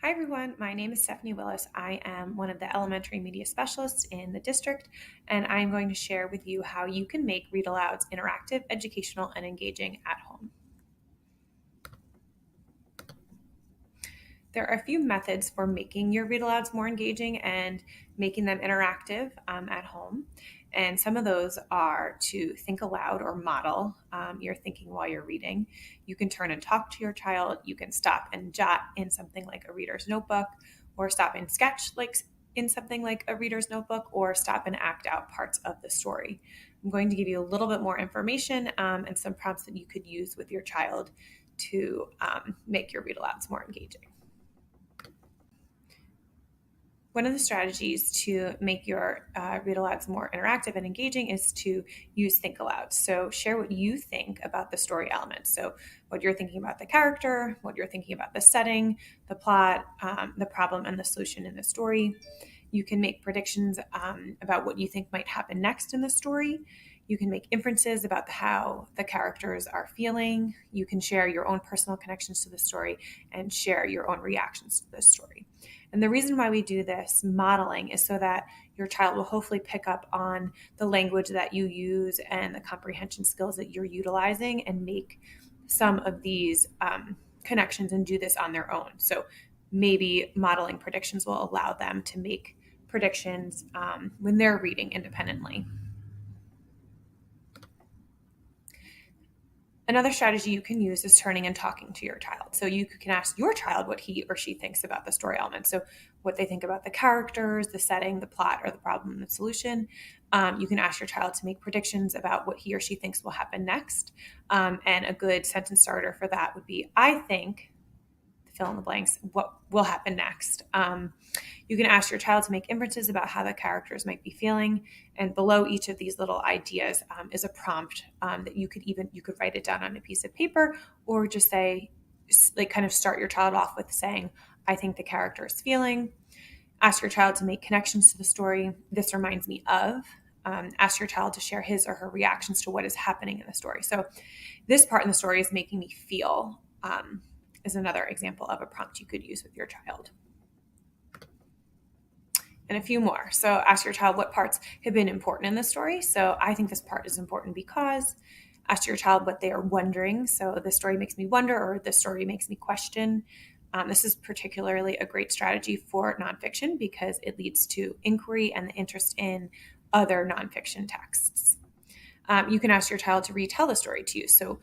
Hi everyone, my name is Stephanie Willis. I am one of the elementary media specialists in the district, and I'm going to share with you how you can make read alouds interactive, educational, and engaging at home. There are a few methods for making your read alouds more engaging and making them interactive at home. And some of those are to think aloud or model your thinking while you're reading. You can turn and talk to your child. You can stop and jot in something like a reader's notebook, or stop and sketch like in something like a reader's notebook, or stop and act out parts of the story. I'm going to give you a little bit more information and some prompts that you could use with your child to make your read alouds more engaging. One of the strategies to make your read alouds more interactive and engaging is to use think aloud. So share what you think about the story elements. So what you're thinking about the character, what you're thinking about the setting, the plot, the problem, and the solution in the story. You can make predictions about what you think might happen next in the story. You can make inferences about how the characters are feeling. You can share your own personal connections to the story and share your own reactions to the story. And the reason why we do this modeling is so that your child will hopefully pick up on the language that you use and the comprehension skills that you're utilizing and make some of these connections and do this on their own. So maybe modeling predictions will allow them to make predictions when they're reading independently. Another strategy you can use is turning and talking to your child. So you can ask your child what he or she thinks about the story element. So what they think about the characters, the setting, the plot, or the problem and the solution. You can ask your child to make predictions about what he or she thinks will happen next. And a good sentence starter for that would be, I think, fill in the blanks, what will happen next. You can ask your child to make inferences about how the characters might be feeling, and below each of these little ideas is a prompt that you could write it down on a piece of paper, or just say, like, kind of start your child off with saying, I think the character is feeling. Ask your child to make connections to the story. This reminds me of. Ask your child to share his or her reactions to what is happening in the story. So this part in the story is making me feel. Is another example of a prompt you could use with your child. And a few more. So ask your child what parts have been important in the story. So I think this part is important because. Ask your child what they are wondering. So this story makes me wonder, or this story makes me question. This is particularly a great strategy for nonfiction because it leads to inquiry and the interest in other nonfiction texts. You can ask your child to retell the story to you. So,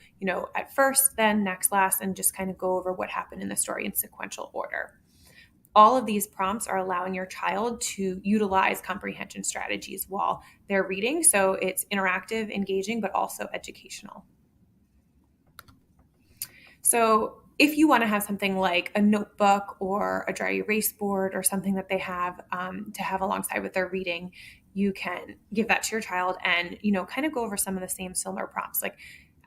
at first, then next, last, and just kind of go over what happened in the story in sequential order. All of these prompts are allowing your child to utilize comprehension strategies while they're reading. So it's interactive, engaging, but also educational. So if you want to have something like a notebook or a dry erase board or something that they have to have alongside with their reading, you can give that to your child and, kind of go over some of the same similar prompts. Like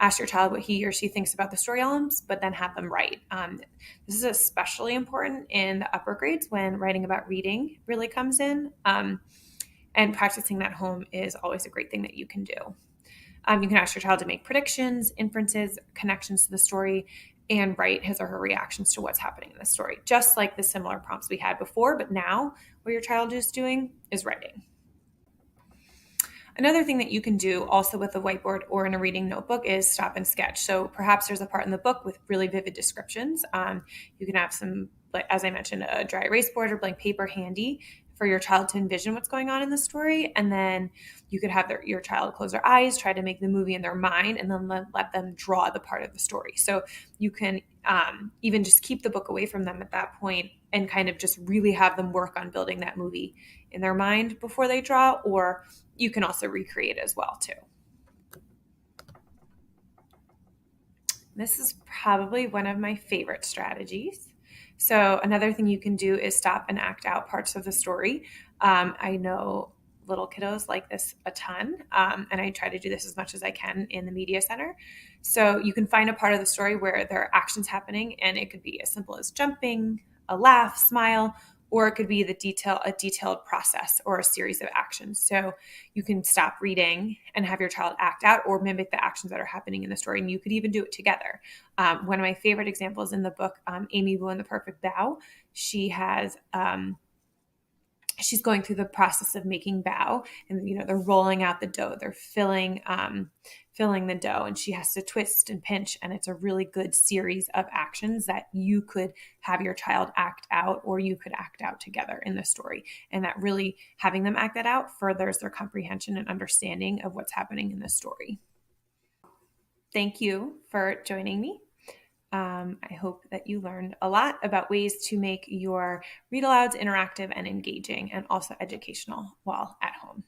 ask your child what he or she thinks about the story elements, but then have them write. This is especially important in the upper grades when writing about reading really comes in. And practicing that home is always a great thing that you can do. You can ask your child to make predictions, inferences, connections to the story, and write his or her reactions to what's happening in the story, just like the similar prompts we had before. But now what your child is doing is writing. Another thing that you can do also with a whiteboard or in a reading notebook is stop and sketch. So perhaps there's a part in the book with really vivid descriptions. You can have some, as I mentioned, a dry erase board or blank paper handy for your child to envision what's going on in the story. And then you could have your child close their eyes, try to make the movie in their mind, and then let them draw the part of the story. So you can even just keep the book away from them at that point and kind of just really have them work on building that movie in their mind before they draw, or you can also recreate as well too. This is probably one of my favorite strategies. So another thing you can do is stop and act out parts of the story. I know little kiddos like this a ton, and I try to do this as much as I can in the media center. So you can find a part of the story where there are actions happening, and it could be as simple as jumping, a laugh, smile, or it could be a detailed process or a series of actions. So you can stop reading and have your child act out or mimic the actions that are happening in the story. And you could even do it together. One of my favorite examples in the book, Amy Wu and the Perfect Bow, she has she's going through the process of making bao, and they're rolling out the dough, they're filling the dough, and she has to twist and pinch, and it's a really good series of actions that you could have your child act out, or you could act out together in the story, and that really having them act that out furthers their comprehension and understanding of what's happening in the story. Thank you for joining me. I hope that you learned a lot about ways to make your read alouds interactive and engaging and also educational while at home.